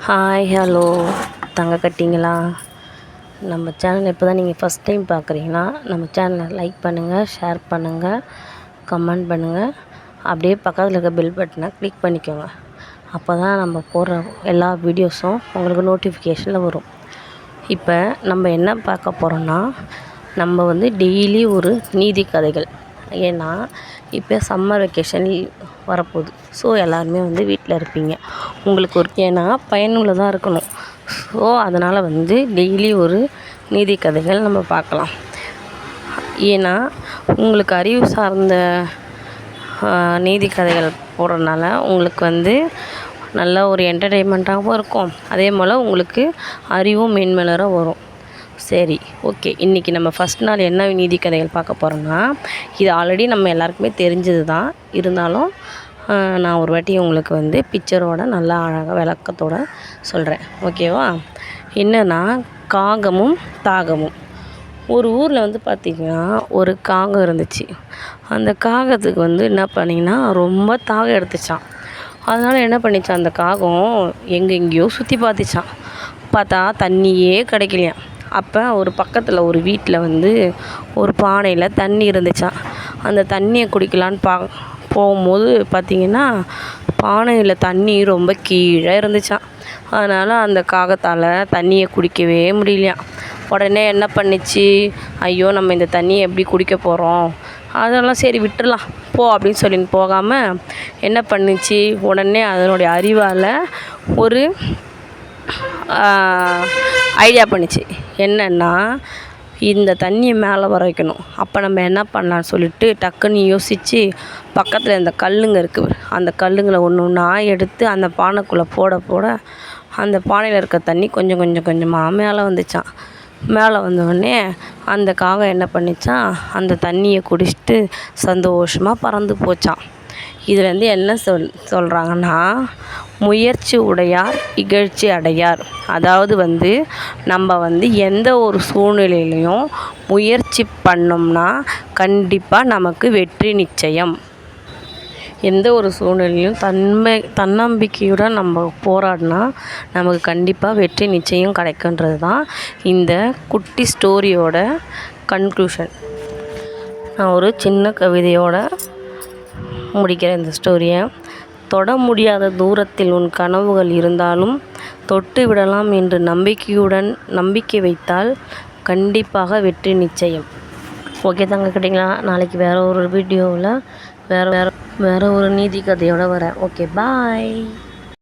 Hi hello தங்க கட்டிங்களா? நம்ம channel இப்போ தான் நீங்கள் ஃபஸ்ட் டைம் பார்க்குறீங்கன்னா நம்ம சேனலை லைக் பண்ணுங்கள், ஷேர் பண்ணுங்கள், கமெண்ட் பண்ணுங்கள். அப்படியே பக்கத்தில் இருக்க பெல் பட்டனை கிளிக் பண்ணிக்கோங்க. அப்போ தான் நம்ம போடுற எல்லா வீடியோஸும் உங்களுக்கு நோட்டிஃபிகேஷனில் வரும். இப்போ நம்ம என்ன பார்க்க போகிறோன்னா, நம்ம டெய்லி ஒரு நீதி கதைகள். ஏன்னா இப்போ சம்மர் வெக்கேஷன் வரப்போகுது. ஸோ எல்லாருமே வீட்டில் இருப்பீங்க. உங்களுக்கு ஏன்னா பயனுள்ளதாக இருக்கணும். ஸோ அதனால் டெய்லி ஒரு நீதி கதைகள் நம்ம பார்க்கலாம். ஏன்னா உங்களுக்கு அறிவு சார்ந்த நீதி கதைகள் போடுறதுனால உங்களுக்கு நல்ல ஒரு என்டர்டெயின்மெண்ட்டாகவும் இருக்கும். அதே போல் உங்களுக்கு அறிவும் மேன்மேலர வரும். சரி, ஓகே. இன்றைக்கி நம்ம ஃபஸ்ட் நாள் என்ன நீதி கதைகள் பார்க்க போகிறோன்னா, இது ஆல்ரெடி நம்ம எல்லாருக்குமே தெரிஞ்சது தான். இருந்தாலும் நான் ஒரு வாட்டி உங்களுக்கு பிக்சரோட நல்லா அழகாக விளக்கத்தோடு சொல்கிறேன். ஓகேவா? என்னென்னா, காகமும் தாகமும். ஒரு ஊரில் பார்த்திங்கன்னா ஒரு காகம் இருந்துச்சு. அந்த காகத்துக்கு என்ன பண்ணிங்கன்னா ரொம்ப தாகம் எடுத்துச்சான். அதனால் என்ன பண்ணிச்சான், அந்த காகம் எங்கெங்கேயோ சுற்றி பார்த்தா தண்ணியே கிடைக்கலையாம். அப்போ ஒரு பக்கத்தில் ஒரு வீட்டில் ஒரு பானையில் தண்ணி இருந்துச்சான். அந்த தண்ணியை குடிக்கலான்னு போகும்போது பார்த்திங்கன்னா பானையில் தண்ணி ரொம்ப கீழே இருந்துச்சான். அதனால் அந்த காகத்தால் தண்ணியை குடிக்கவே முடியலையாம். உடனே என்ன பண்ணிச்சு, ஐயோ நம்ம இந்த தண்ணியை எப்படி குடிக்க போகிறோம், அதெல்லாம் சரி விட்டுடலாம் போ அப்படின்னு சொல்லின்னு போகாமல் என்ன பண்ணிச்சு, உடனே அதனுடைய அறிவால் ஒரு ஐடியா பண்ணிச்சு. என்னென்னா, இந்த தண்ணியை மேலே வர வைக்கணும். அப்போ நம்ம என்ன பண்ணலான்னு சொல்லிட்டு டக்குன்னு யோசித்து பக்கத்தில் இந்த கல்லுங்க இருக்குது, அந்த கல்லுங்களை ஒன்று ஒன்றா எடுத்து அந்த பானைக்குள்ளே போட அந்த பானையில் இருக்க தண்ணி கொஞ்சம் கொஞ்சமாக மேலே வந்துச்சான். மேலே வந்தோடனே அந்த காகம் என்ன பண்ணிச்சான், அந்த தண்ணியை குடிச்சிட்டு சந்தோஷமாக பறந்து போச்சான். இதுலேருந்து என்ன சொல்கிறாங்கன்னா, முயற்சி உடையார் இகழ்ச்சி அடையார். அதாவது நம்ம எந்த ஒரு சூழ்நிலையிலையும் முயற்சி பண்ணோம்னா கண்டிப்பாக நமக்கு வெற்றி நிச்சயம். எந்த ஒரு சூழ்நிலையும் தன்னம்பிக்கையுடன் நம்ம போராடினா நமக்கு கண்டிப்பாக வெற்றி நிச்சயம் கிடைக்குன்றது தான் இந்த குட்டி ஸ்டோரியோட கன்க்ளூஷன். நான் ஒரு சின்ன கவிதையோட முடிக்கிறேன் இந்த ஸ்டோரியை. தொட முடியாத தூரத்தில் உன் கனவுகள் இருந்தாலும் தொட்டு விடலாம் என்று நம்பிக்கை வைத்தால் கண்டிப்பாக வெற்றி நிச்சயம். ஓகே தங்க கேட்டிங்களா? நாளைக்கு வேறு ஒரு வீடியோவில் வேறு ஒரு நீதி கதையோடு வரேன். ஓகே, பாய்.